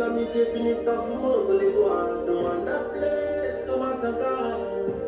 amitiés finissent par se mordre les doigts. Demande d'appeler Thomas Sankara.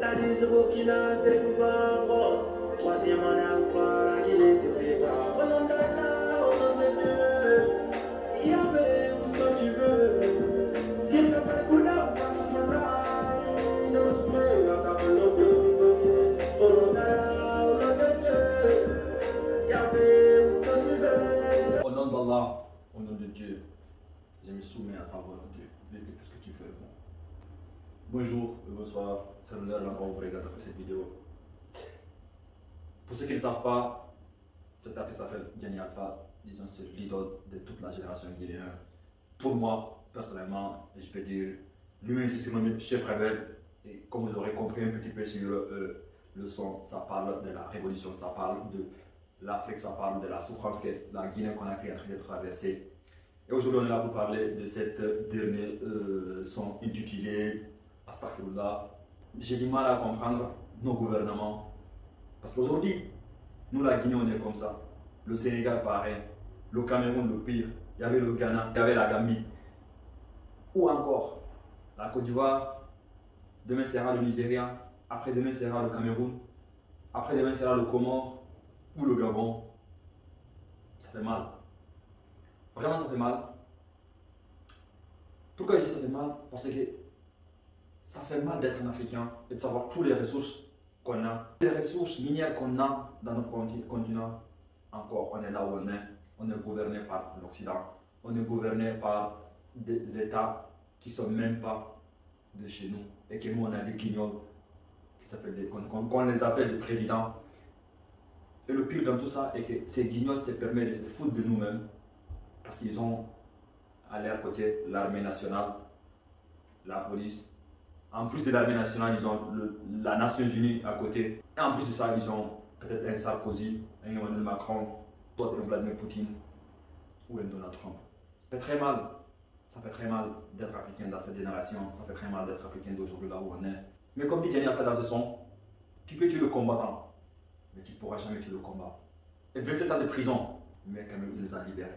T'as dit ce Burkina, c'est le pouvoir en France. Troisième en Afrique, la Guinée survivra. Au nom d'Allah, au nom de Dieu, Yahvé, où ce que tu veux. Qu'il t'appelle Kouda, pas de Fana. De l'Ousmane, à ta volonté. Au nom d'Allah, au nom de Dieu, Yahvé, où ce que tu veux. Au nom d'Allah, au nom de Dieu, je me soumets à ta volonté, vu que tout ce que tu fais est bon. Bonjour, bonsoir, c'est l'heure là où vous regardez cette vidéo. Pour ceux qui ne savent pas, cet artiste s'appelle Gani Alpha, disons c'est l'idole de toute la génération guinéenne. Pour moi, personnellement, je peux dire, lui-même c'est mon chef rebelle. Et comme vous aurez compris un petit peu sur le son, ça parle de la révolution, ça parle de l'Afrique, ça parle de la souffrance que la Guinée-Conakry est en train de traverser. Et aujourd'hui, on est là pour parler de cette dernière son intitulé Astaghfirullah. J'ai du mal à comprendre nos gouvernements. Parce qu'aujourd'hui, nous, la Guinée, on est comme ça. Le Sénégal, pareil. Le Cameroun, le pire. Il y avait le Ghana, il y avait la Gambie. Ou encore, la Côte d'Ivoire. Demain sera le Nigeria. Après-demain sera le Cameroun. Après-demain sera le Comore ou le Gabon. Ça fait mal. Vraiment, ça fait mal. Pourquoi je dis ça fait mal? Parce que ça fait mal d'être un Africain et de savoir toutes les ressources qu'on a. Les ressources minières qu'on a dans notre continent. Encore, on est là où on est. On est gouverné par l'Occident. On est gouverné par des États qui ne sont même pas de chez nous. Et que nous, on a des guignols qu'on les appelle des présidents. Et le pire dans tout ça est que ces guignols se permettent de se foutre de nous-mêmes. Parce qu'ils ont à leur côté l'armée nationale, la police. En plus de l'armée nationale, ils ont la Nations Unies à côté. Et en plus de ça, ils ont peut-être un Sarkozy, un Emmanuel Macron, soit un Vladimir Poutine ou un Donald Trump. Ça fait très mal. Ça fait très mal d'être africain dans cette génération. Ça fait très mal d'être africain d'aujourd'hui là où on est. Mais comme dit Gani Alpha dans ce son, tu peux tuer le combattant, mais tu ne pourras jamais tuer le combat. Et 27 ans de prison, mais quand même, il nous a libérés.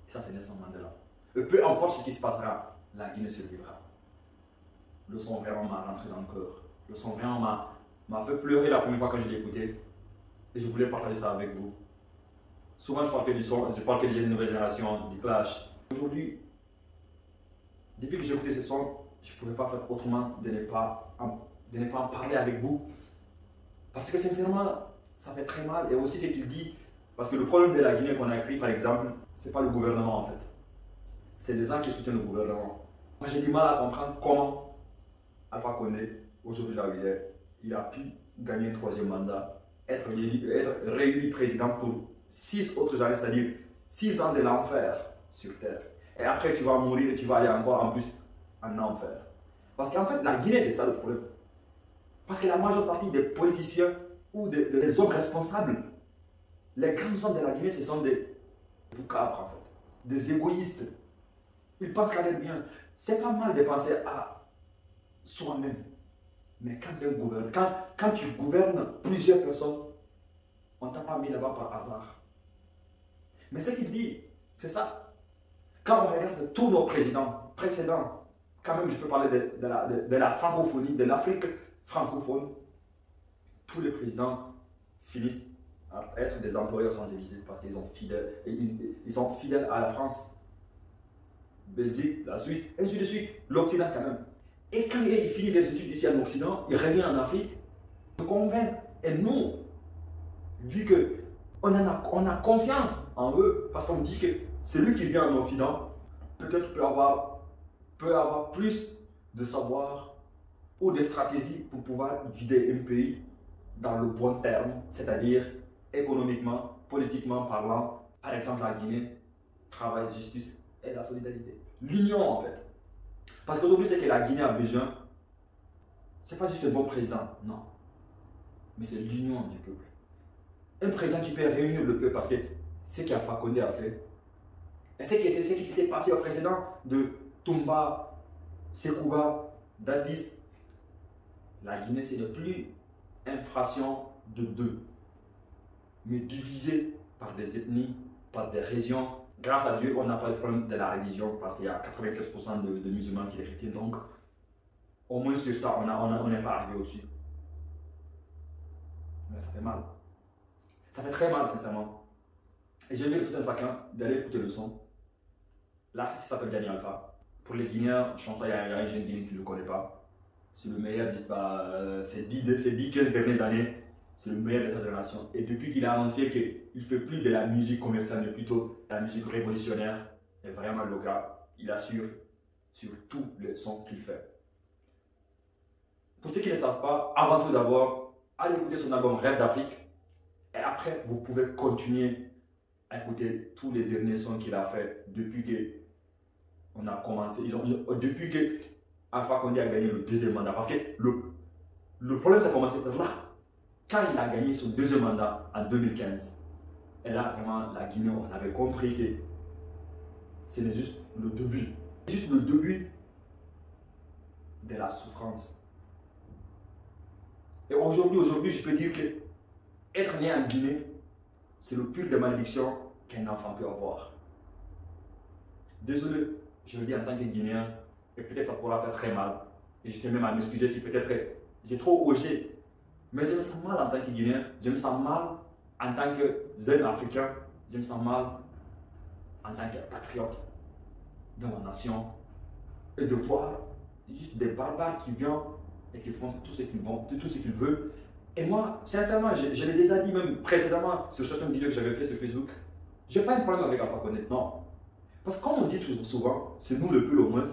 Et ça, c'est Nelson Mandela. Et peu importe ce qui se passera, la Guinée survivra. Le son vraiment m'a rentré dans le cœur. Le son vraiment m'a fait pleurer la première fois quand je l'ai écouté. Et je voulais partager ça avec vous. Souvent, je parle que du son, je parle que des nouvelles générations, du clash. Aujourd'hui, depuis que j'ai écouté ce son, je ne pouvais pas faire autrement de ne pas en parler avec vous. Parce que sincèrement, ça fait très mal. Et aussi ce qu'il dit, parce que le problème de la Guinée-Conakry, par exemple, ce n'est pas le gouvernement en fait. C'est les gens qui soutiennent le gouvernement. Moi, j'ai du mal à comprendre comment Alpha Condé, aujourd'hui là où il a pu gagner un troisième mandat, être réélu président pour 6 autres années, c'est-à-dire 6 ans de l'enfer sur terre. Et après, tu vas mourir et tu vas aller encore en plus en enfer. Parce qu'en fait, la Guinée, c'est ça le problème. Parce que la majeure partie des politiciens ou des hommes responsables, les grands hommes de la Guinée, ce sont des boucaves en fait, des égoïstes. Ils pensent qu'à être bien. C'est pas mal de penser à soi-même. Mais quand tu gouvernes plusieurs personnes, on ne t'a pas mis là-bas par hasard. Mais ce qu'il dit, c'est ça. Quand on regarde tous nos présidents précédents, quand même je peux parler de la francophonie, de l'Afrique francophone, tous les présidents finissent à être des employeurs sans Élysée parce qu'ils sont fidèles à la France, Belgique, la Suisse, et ainsi de suite, l'Occident quand même. Et quand il finit les études ici en Occident, il revient en Afrique, se convainc. Et nous, vu qu'on a confiance en eux, parce qu'on dit que celui qui vient en Occident, peut-être peut avoir plus de savoir ou de stratégie pour pouvoir guider un pays dans le bon terme, c'est-à-dire économiquement, politiquement parlant. Par exemple, la Guinée, travail, justice et la solidarité. L'union en fait. Parce qu'aujourd'hui, ce que la Guinée a besoin, ce n'est pas juste un bon président, non. Mais c'est l'union du peuple. Un président qui peut réunir le peuple, parce que ce qu'Alpha Condé a fait, et ce qui s'était passé au précédent de Toumba, Sekouba, Dadis, la Guinée, ce n'est plus une fraction de deux, mais divisée par des ethnies, par des régions, grâce à Dieu, on n'a pas de problème de la religion parce qu'il y a 95% de musulmans qui les chrétiens. Donc, au moins sur ça, on n'est pas arrivé au-dessus. Mais ça fait mal. Ça fait très mal, sincèrement. Et j'invite tout un chacun d'aller écouter le son. L'artiste s'appelle Gianni Alpha. Pour les Guinéens, je pense qu'il y a un jeune Guinéen qui ne le connaît pas. C'est le meilleur ces 10-15 dernières années. C'est le meilleur de sa génération. Et depuis qu'il a annoncé qu'il ne fait plus de la musique commerciale, mais plutôt de la musique révolutionnaire, et vraiment le gars, il assure sur tous les sons qu'il fait. Pour ceux qui ne le savent pas, avant tout d'abord, allez écouter son album Rêve d'Afrique. Et après, vous pouvez continuer à écouter tous les derniers sons qu'il a fait depuis qu'on a commencé. Depuis que Alpha Condé a gagné le deuxième mandat. Parce que le problème, ça a commencé par là. Quand il a gagné son deuxième mandat en 2015, et là, vraiment, la Guinée, on avait compris que c'est juste le début. C'est juste le début de la souffrance. Et aujourd'hui, je peux dire que être né en Guinée, c'est le pire des malédictions qu'un enfant peut avoir. Désolé, je le dis en tant que Guinéen, et peut-être ça pourra faire très mal. Et je tiens même à m'excuser si peut-être j'ai trop osé. Mais je me sens mal en tant que Guinéen, je me sens mal en tant que jeune Africain, je me sens mal en tant que patriote de ma nation. Et de voir juste des barbares qui viennent et qui font tout ce qu'ils veulent. Et moi, sincèrement, je l'ai déjà dit même précédemment sur certaines vidéos que j'avais fait sur Facebook, je n'ai pas un problème avec Alpha Condé, non. Parce que comme on dit souvent, c'est nous le peu au moins,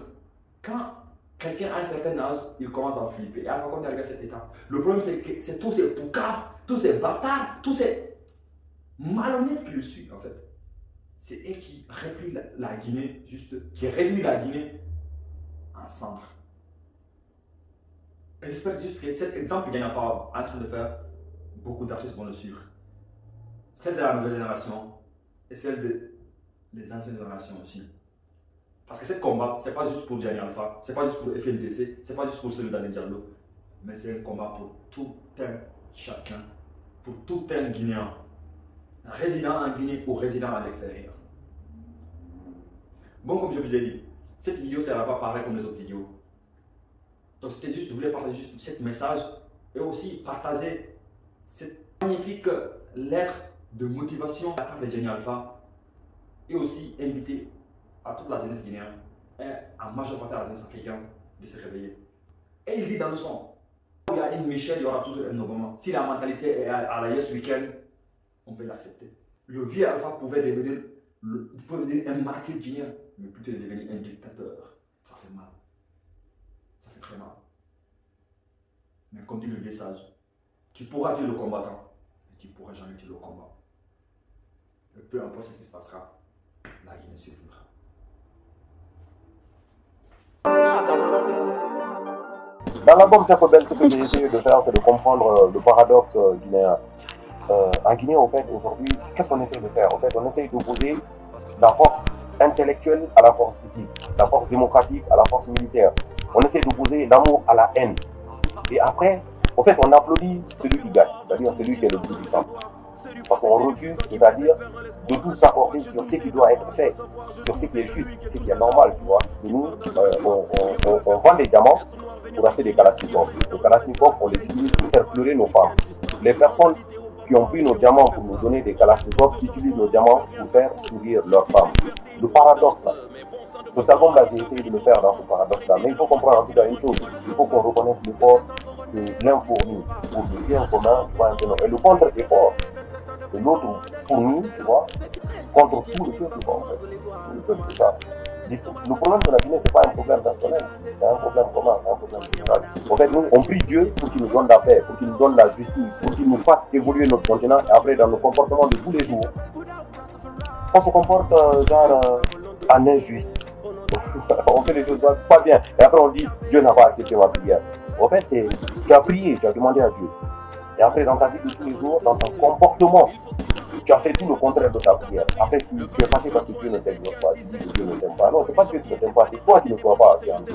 quand quelqu'un a un certain âge, il commence à flipper. Et Alpha Condé arrive à cet état. Le problème, c'est que c'est tous ces poucaves, tous ces bâtards, tous ces malhonnêtes qui le suivent, en fait. C'est eux qui réduisent la Guinée, qui réduisent la Guinée en cendres. Et j'espère juste que cet exemple qu'il y a en train de faire, beaucoup d'artistes vont le suivre. Celle de la nouvelle génération et celle des anciennes générations aussi. Parce que ce combat, ce n'est pas juste pour Gianni Alpha, ce n'est pas juste pour FNDC, ce n'est pas juste pour celui d'Alain Diallo, mais c'est un combat pour tout un chacun, pour tout un Guinéen, résident en Guinée ou résident à l'extérieur. Bon, comme je vous ai dit, cette vidéo ne sera pas pareille comme les autres vidéos. Donc c'était juste, je voulais partager juste ce message et aussi partager cette magnifique lettre de motivation à la part de Gianni Alpha et aussi inviter à toute la jeunesse guinéenne et à majeure partie de la jeunesse africaine de se réveiller. Et il dit dans le son, il y a une Michel, il y aura toujours un Obama. Si la mentalité est à la Yes Weekend, on peut l'accepter. Le vieux Alpha pouvait devenir un martyr guinéen, mais plutôt devenir un dictateur. Ça fait mal. Ça fait très mal. Mais comme dit le vieux sage, tu pourras tuer le combattant, mais tu ne pourras jamais tuer le combat. Et peu importe ce qui se passera, la Guinée survivra. Dans l'album Tchapobel, ce que j'ai essayé de faire, c'est de comprendre le paradoxe guinéen. En Guinée, en fait, aujourd'hui, qu'est-ce qu'on essaie de faire? En fait, on essaie d'opposer la force intellectuelle à la force physique, la force démocratique à la force militaire. On essaie d'opposer l'amour à la haine. Et après, en fait, on applaudit celui qui gagne, c'est-à-dire celui qui est le plus puissant. Parce qu'on refuse, c'est-à-dire de tout s'accorder sur ce qui doit être fait, sur ce qui est juste, ce qui est normal, tu vois. Et nous, on vend des diamants pour acheter des kalachnikovs. Les kalachnikovs, on les utilise pour faire pleurer nos femmes. Les personnes qui ont pris nos diamants pour nous donner des kalachnikovs utilisent nos diamants pour faire sourire leurs femmes. Le paradoxe là. Cet album-là, j'ai essayé de le faire dans ce paradoxe-là. Mais il faut comprendre en tout cas une chose. Il faut qu'on reconnaisse l'effort de l'un fourni pour le bien commun. Et le contre-effort de l'autre fourni, tu vois, contre tout le peuple, en fait. Le peuple, c'est ça. Le problème de la Guinée, ce n'est pas un problème personnel, c'est un problème commun, c'est un problème social. En fait, nous, on prie Dieu pour qu'il nous donne la paix, pour qu'il nous donne la justice, pour qu'il nous fasse évoluer notre continent. Et après, dans nos comportements de tous les jours, on se comporte en injuste. On fait les choses pas bien. Et après, on dit Dieu n'a pas accepté ma prière. En fait, tu as prié, tu as demandé à Dieu. Et après, dans ta vie de tous les jours, dans ton comportement, tu as fait tout le contraire de ta prière. Après, tu es fâché parce que Dieu ne t'exauce pas. Tu dis que Dieu ne t'aime pas. Non, ce n'est pas Dieu qui ne t'aime pas, c'est toi qui ne crois pas assez en Dieu.